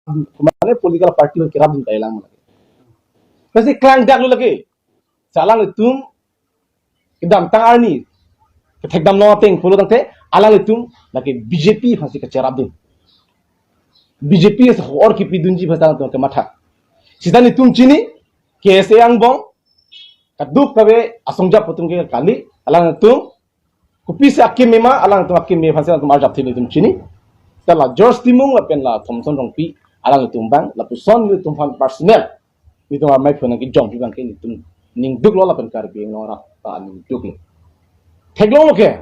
kumane political party ko kirab din kailang mo. Kasi klang dak lo lagi. Salang itum idam tang arni. Kathekdam no ting polo tangte alang itum lagi BJP phasi ka cherab din. BJP is or ki pidunji phasa to ke matha. Sidan itum chini KSA ang bong kaduk kabe asongja putung ke kali alang itum kupisi akim mema alang itum akim me phasa to marjap thini itum chini. Kala George Timung la pen la Thomson rongpi alang itum bang la puson itum fan personnel. Itu mai phone ki jong bang ke itum ning duk lo la pen kar bi ngora ta ning duk. Theglong ke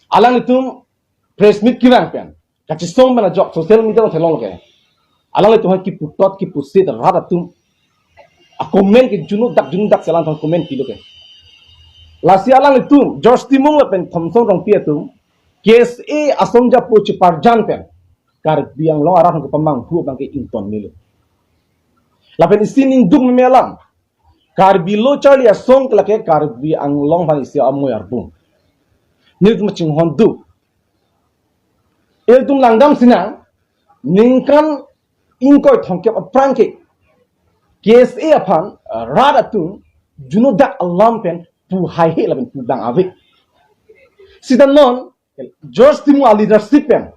alang itum press meet ki bang pen kachi song bana jok social media ko thelong ke alang itum ki putot ki pusit rada tum a comment ki junu dak salang thong comment ki lo ke lasi alang itum George Timung la pen Thomson rongpi atum KSA asongja pochi parjan pen kar biang lo arah ko pamang hu bang ke inton milo lapen isining duk memelang kar bilo charlie asong klake kar bi ang long van isi amoy arbum nit maching hondu el tum langdam sinang ningkan ingkoy thongke apranke KSA aphan rada tum juno dak alam pen pu hai he lapen pu bang ave sidan non George Timung leadership pen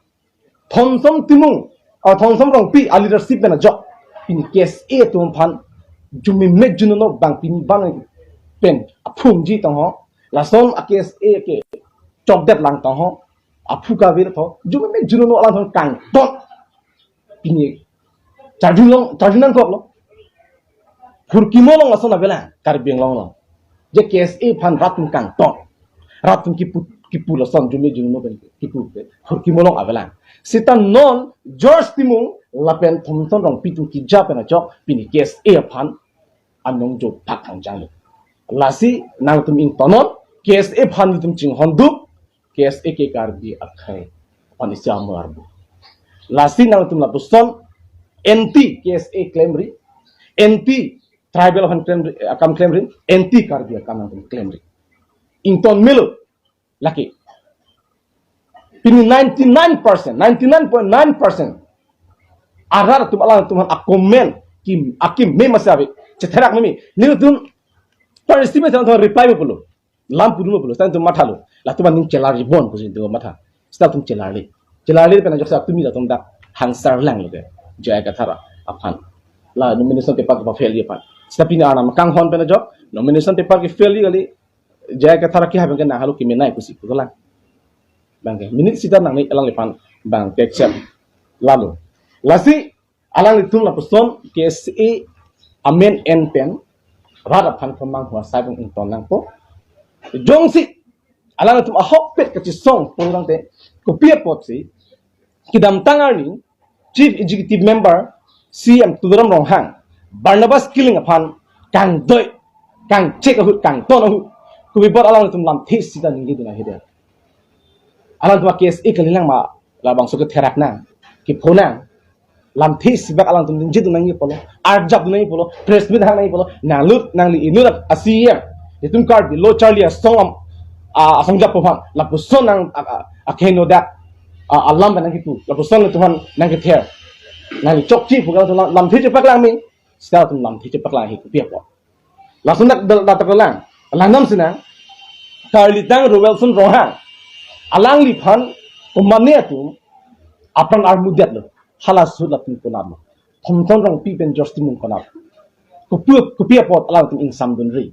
Thomson Timung Thomson rongpi leadership pen jok ini KSA tum phan jumi met juno no bang pin ban pen aphum ji tong ho lason KSA ke chok det lang tong ho aphu ka vir tho jumi met juno no alang thong kang tot pini charjunang kok lo furkimo long lason abela karbeng long lo je KSA phan ratun kang tot ratun kipu lason jumi juno no ben kipu furkimo long abela sitan non George Timung lapen Thomson rong pitu ki japen jok pini KSA phan anong jo pakang jang lasi nang tum ing tonon KSA phan tum ching hondu KSA ke karbi akhai panisya marbu lasi nang tum lapuson NT KSA claimri NT tribal of claimri NT karbi akam tum claimri ing ton milo laki pini 99.9% arar tum alang tum akomen kim akim me masabe ceterak mimi ni tum paristime tan reply polo lampu dulu polo tan tum mathalo la tum ning celari bon kusin do matha sta tum celari pena joksa tumi da tum da hansar lang loge jaya ka thara aphan la nomination paper ko fail ye pan sta pina ana makang hon pena jok nomination paper ki fail gali jaya ka thara ki haben na halu ki menai kusi ko lang bangke minit sida nang ni alang lepan bang accept lalu lasi alang itum la person KSA amen en pen rada phan phamang hua sabung in ton nang po jongsi alang itum ahok pet ka chi song purang te ko pia pot si kidam tangarni chief executive member CM Tudaram Ronghang Barnabas killing upon kang doi kang check ahut kang ton ahut ko bibor alang itum lam this sida ningi dina hede alang tua KSA kalilang ma labang suka terak na ki phona lam this bak alang tum jinjit nangi polo arjab nangi polo press meet hang nangi polo nalut nangli inurat asiem itum card below charlie song asongjap pham la puson nang akheno da alam ban nang tu la puson tuhan nang ke ther nang chokchi pugal lam this pak lang mi sta tum lam this pak lang hi ku pia po la sunak da tak lang langam sina charlie tang robelson rohang alang li phan umane tu apang armudet lo halas sudah pun konam Thomson rong pi pen George Timung konam kupia pot alang tum insam dunri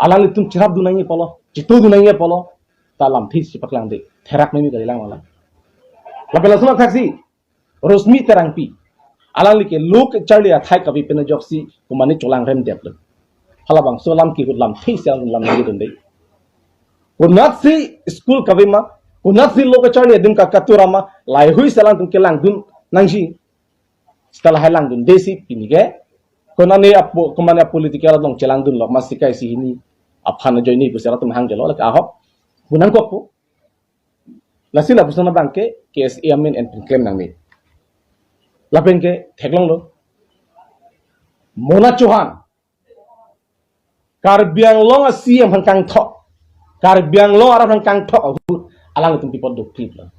alang tum cerap dunangi polo citu dunangi polo talam this sipak lang de therak memi dari lang wala lapela suma taksi rosmi terang pi alang like lok charlie athai kabi pen joksi kumani cholang rem dep lo halabang solam ki lam this yang lam ngi dun de kunat si school kabi ma kunat si lok charlie dim ka katurama lai hui salang tum kelang dun nangsi setelah halang dun desi pinige konane apo komane political dong celang dun lok masikai si ini aphan jo ini busara tum hang jelo lak ahok bunang ko po lasila busana bangke KSA amen and claim nang me lapengke theklong lo Mona Chauhan karbiang long CM hangkang thok karbiang long arab hangkang thok alang tum pipot do clip la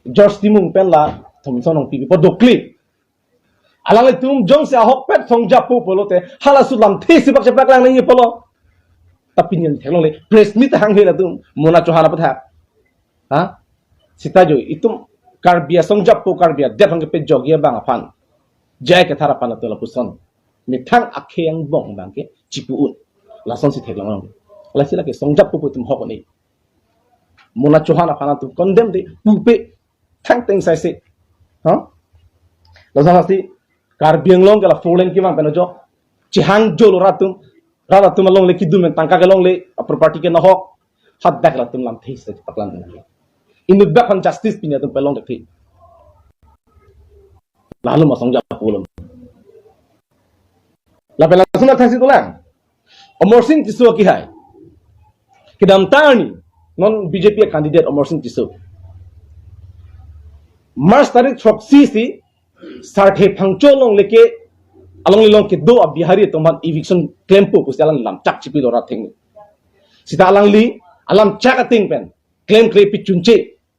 George Timung pen la thom son nong pi po dokli alang le tum jong se hok pet song japu polo te hala sulam thi sibak sepak lang ni polo opinion thelong le press meet hang hela tum mona chohana patha ha sita jo itum karbia song japu karbia de hang pe jogia bang afan jai ke thara pana to la puson mithang akheng bong bang ke chipuun la son si thelong la sila ke song japu pu tum hok ni mona chohana pana tum condemn de pupe thang teng sai se ha la sa si karbiang long ke la folen ki bang pena jo chihang jo lo ratum rara tum long le kidum tangka ke long le property ke na hok hat dak la tum lam thei se paklan na in the back on justice pinya tum pelong de thi lalu masong ja pulum la pela suna thasi tulang Omor Singh Tisu ki hai kidam tani non BJP candidate Omor Singh Tisu March tarik 36 si sarthe phangcholong leke along lilong ke do abihari toman eviction claim po pusalang lam chak chipi dora thing sita alang li alam chak ating pen claim pi chunche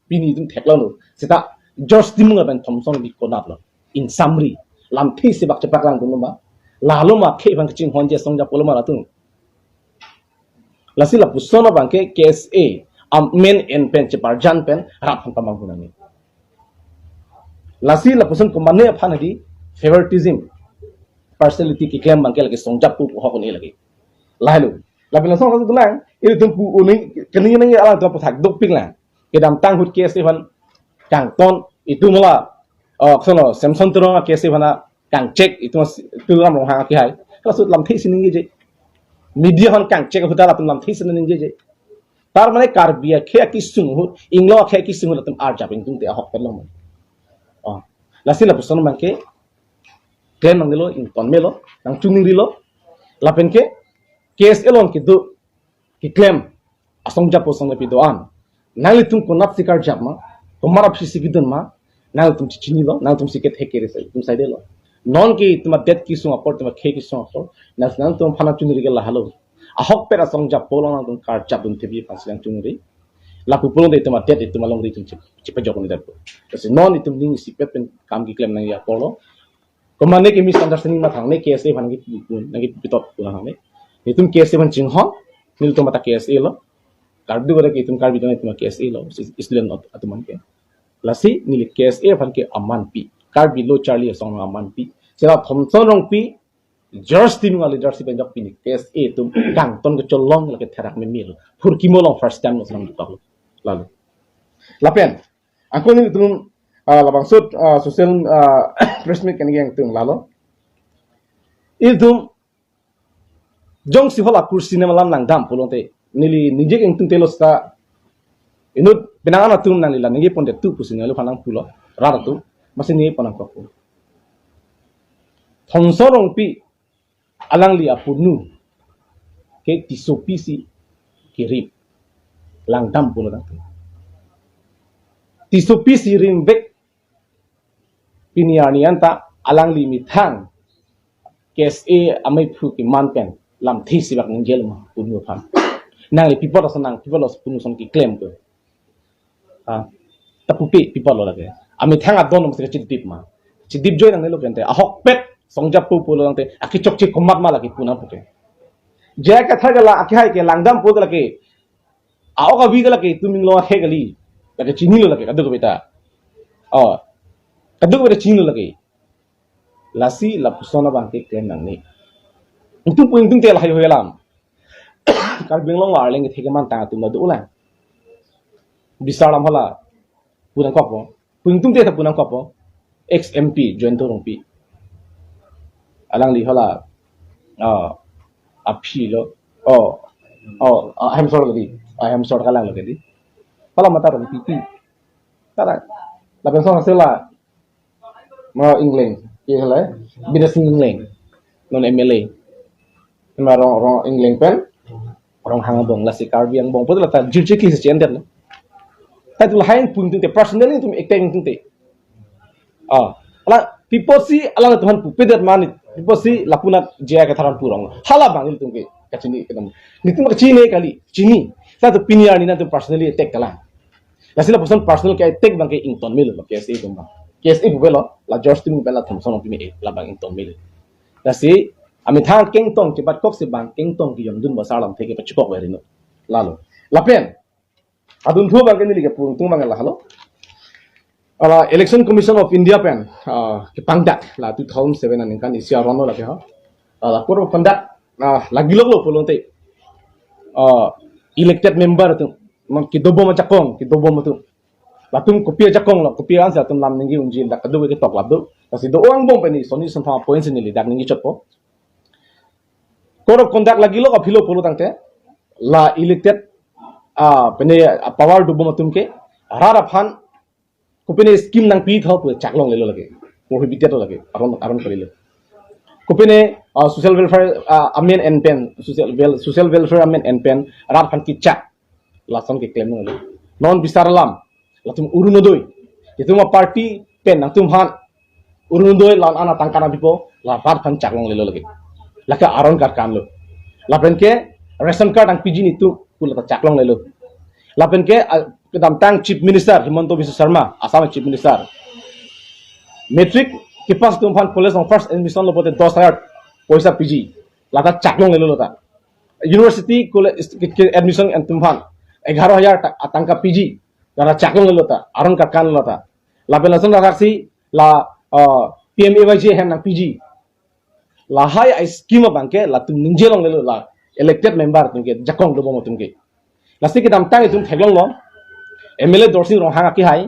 pini dum theklano sita George Timunga ben Thomson bi konap lo in summary lam thi se bak chapak lang dum ma lalo ma khe bang ching honje songja poloma la tung lasila pusono bangke KSA men en pen chepar jan pen rap phang pamang gunani lasila puson komane phanadi favoritism personality ki claim bangke lagi songjap pu ho ni lagi lalu labila song tu lang itu tumpu uni kini ni ala tu pathak dok ping lang kedam tang hut KSA ban kang ton itu mula sono Samsung terong KSA bana kang check itu ram rong hang ki hai kasut lam thi sining je media hon kang check huta lam lam thi sining je tar mane karbia khe ki sung hu inglo khe ki sung tum ar japing tum te hok pelong lasila puson bangke claim mangelo in ton melo nang chuning rilo lapen ke KSA lon ki do ki claim asong japo song lepi doan nali tum ko nap sikar japma tomara phisi ki dun ma nal tum chini lo nal tum siket hekere sai tum sai de lo non ki tuma det ki sung apor tuma khe ki sung apor national tum phana chunri ke la halo ahok pera song japo lo tum kar jap dum tebi paslang chunri lapu pulong de tuma det tuma long ri tum chipe jokon de kasi non itum ning sipet pen kam ki claim nang ya polo komane ke misunderstanding ma thangne KSA ban ki nagi pitot pula hangne itum KSA ban ching hon nil to mata KSA lo kardu gore ki itum karbi don itum KSA lo student atuman ke lasi nil KSA ban ke aman pi karbi lo charlie song aman pi sera thomson rong pi George Timunga leadership en jok pi ni KSA tum kang ton ke cholong la ke therak me mil phur ki molong first time no sam to lalu lapen aku ni tum labang sut social press meet kan yang tung lalo itu jong si hola kursi ne malam nang dam pulong te nili nije yang tung telos ta inut benangan tum nang lila nije ponde tu pusin lu panang pulo rara tu masih ni panang ko thongsorong pi alang li apunu ke tisopisi kirip lang dam pulo dang tisopisi rimbek piniani anta alang li mithang KSA amai phu ki manpen lam thi sibak ng jel ma punu phan nang li people asanang people os punu son ki claim ko tapupi people la ke ami thang adon mo se chidip ma chidip joy nang lo pente ahok pet songjap pu pulo nang te aki chok chi komat ma la ki puna puke je ka thagala aki hai ke langdam pu la ke ao ka bi la ke tuming lo he gali la ke chini lo la ke kadu ko beta kaduk pada Cina lagi, lasi lapusona bangke claim nang ni. Untung puing tung tel hayu helam. Kalau bingung ngar lagi tiga mantang tu nado ulang. Bisa lam hala punang kopo. Puing tung tel punang kopo. XMP join torong pi. Alang li hala api lo. I am sorry kalang lagi di. Kalau mata orang pipi. Kada. Lapan song sela. Mau England, iya lah, beda sing England, non MLA, orang England pen, orang hang bong, lasi karbi yang bong, betul lah, tak jujur kisah cendera, tapi tu lain pun tu, personally tu acting tu, alah, people si, alah Tuhan pupedat manit, people si lapunat jaya ketharan purong, halah bang itu tu, kacini ketemu, itu mah kacini kali, cini, satu piniar ni nanti personally attack kalah, lasi lah person personal kayak attack bang kayak Ington melu, kayak si itu bang. case ibu belo la George Tim bela Thompson pimi la bang intong mil lasi ami thang keng tong ki bat kop si bang keng tong ki yom dun basalam theke pachukok werino lalo lapen adun thu bang kenili ke pung tung bang la halo election commission of India pen ki pangdak la 2007 an kan isia rono la ke ha la kor pandak lagi lo polonte elected member tu ki dobo ma chakong ki dobo ma tu latung kopi chakong la kopi an sa tum lam ningi unjil dak do ke tok labdo kasi do ang bong pani soni san tha points ni li dak ningi chotpo kor kondak lagi lo ka philo polo tangte la elected pene power dobo ma tum ke rara phan kopene scheme nang pi tho pu chaklong lelo lage prohibited lage aron kari le kopene social welfare amen and pen social welfare amen and pen rar phan ki chak lason ki claim ngale non bisaralam latum urunodoi itu ma party pen nang tum han urunodoi lan ana tangkana bipo la rar phan chaklong lelo lage laka aron kar kan lo lapen ke ration card ang piji ni tu kula chaklong lelo lapen ke kedam tang chief minister Himanto Biswa Sharma Assam chief minister metric ke pas tum phan college on first admission lo pote 10,000 paisa pg lata chaklong lelo lata university college admission and tum phan 11,000 atangka pg lata chaklong lelo lata aron ka kan lata la belasan la saksi la PMAYJ hen nang pg la hai ai scheme bangke la tum ningjelong lelo la elected member tumke jakong do mo tumke lasi ke dam tang tum theglong lo MLA Dorsing Rohanga ki hai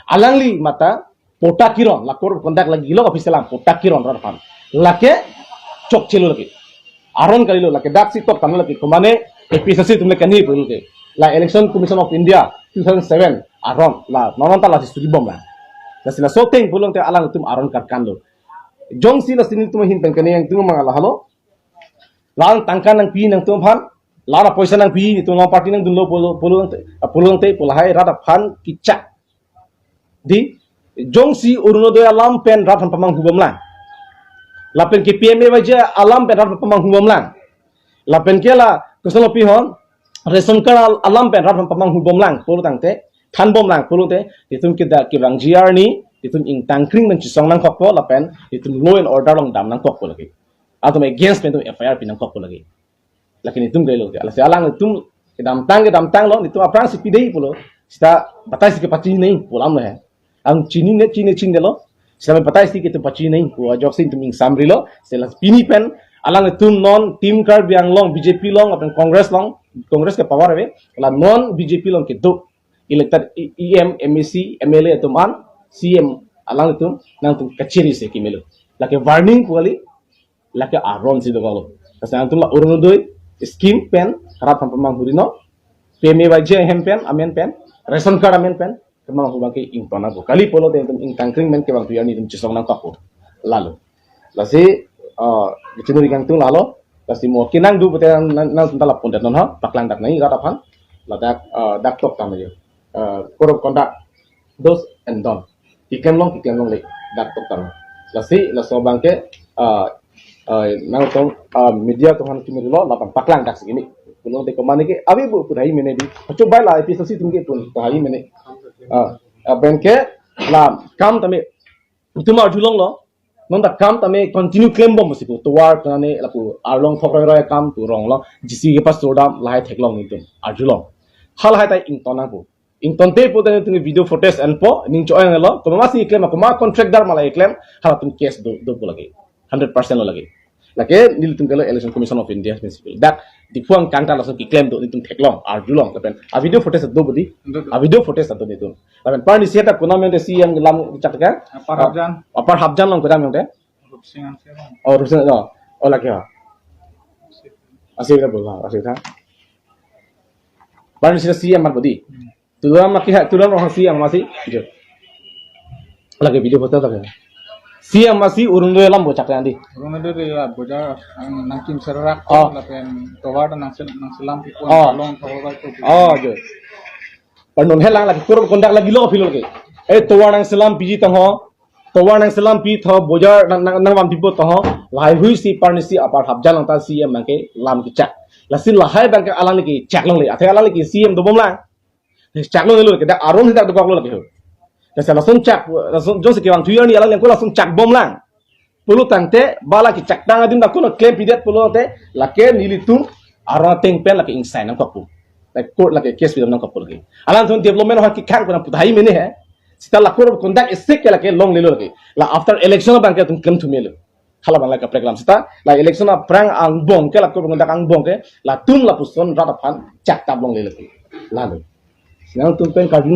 alangli mata pota kiron lakor kondak lagi lo official am pota kiron radhan lake chok chelo lagi aron kali lo lake dak si tok tamla lagi kumane APSC tumle kani pul ke la election commission of India 2007 aron la nononta la studi bom la lasila so teng pulong te alang tum aron karkan lo jong si la sini tum hin pen kani yang tum mangala halo lang tangkan nang pi nang tum phan lara poisa nang pi itu ngom party nang dunlo pulong te pulahai rada phan kicak di jongsi urunodoy alam pen ratan pamang hubam lang lapen ke PMA baja alam pen ratan pamang hubam lang lapen ke la kusalo pi hon ration card alam pen ratan pamang hubam lang pulu tangte than bom lang pulu te itum ke da ke bang GR ni itum ing tangkring men chisong nang kokpo lapen itum law and order long dam nang kokpo lagi atau against pen FIR pinang kokpo lagi lakin itum gelo ke ala alang itum kedam tang lo itum aprang si pidei pulo sta batai si ke pachi nei pulam le ang chini lo sampai batai si ke tu pachi nei ko jok sin tum ing samri lo selas pini pen alang itum non team card biang long BJP long apen congress ke power ave la non BJP long ke do elected EM MEC MLA itum an CM alang itum nang tum kachiri se kimelo lake warning kuali lake aron si do galo kasi antum la urunodoi scheme pen harap pamang hurino PMAYJ hem pen amen pen ration card amen pen kemang hubaki ing tona ko kali polo den ing tangkring men ke bang tuyar ni tum chisong nang kapo lalu lasi bichinu rigang tung lalo lasi mo kinang du bete nang tala pon den ha paklang dak nai rata phan ladak dak tok tam yo korob kondak dos and don ikem long le dak tok tam lasi laso bangke nang tong media tuhan kimi lo lapang paklang dak segini pulo de komane ke abi bu pudai mene di coba la episode tumke pun tahi mene benke la kam tame utuma julong lo non da kam tame continue claim bom sipu to war kane lapu arlong thokrai roi kam tu rong lo jisi ke pas toda lai theklong ni tum arjulong hal hai tai ing tona bu ing tonte po tane tung video footage and po ning choy ngelo ko ma si claim ko ma contractor mala claim hala tum case do lagi 100% lo lagi lake nil tum kelo election commission of India principle dak di puang kanta langsung ki claim do tum theklong arjulong kapen a video footage do budi a video footage do nitum kapen par ni siata kuna men de si yang lam chatkan apar habjan long kodam yang de rupsingan oh lake ha asira bola asira par ni si yang mar budi turam roh si yang masih jo lage video footage lage siang masih urundu elam bocak nanti. Urundu ya bocak nangkim serak lapen towar nang selam pipon long towar itu. Oh jo. Pernun helang lagi kurang kondak lagi lo filo lagi. Towar nang selam piji tangho, towar nang selam pi tho bojar nang mam pipo tangho, lahai hui si parnisi apar habjal nang ta siam mangke lam kicak. Lasin lahai bangke alang lagi cak long lagi. Athe alang lagi siam dobom lang. Cak long lagi dak aron dak dobok lo lagi. Kasi langsung cak, langsung jong sekiwang tuyar ni alang lengko langsung cak bom lang. Pulu tangte bala ki cak tang adim nakuna claim pidet pulu tangte lake nilitung arona teng pen lake inside nang kapu. Like court lake case film nang kapu lagi. Alang tuh development ho ki kang kuna putai mene hai. Sita lakur conduct isik ke lake long lelo lagi. La after election bang ke tum kem tu melo. Hala bang lake program sita la election prang ang bong ke lakur conduct ang bong ke la tum la puson rata pan cak tab long lelo lagi. Lalu. Sekarang tum pen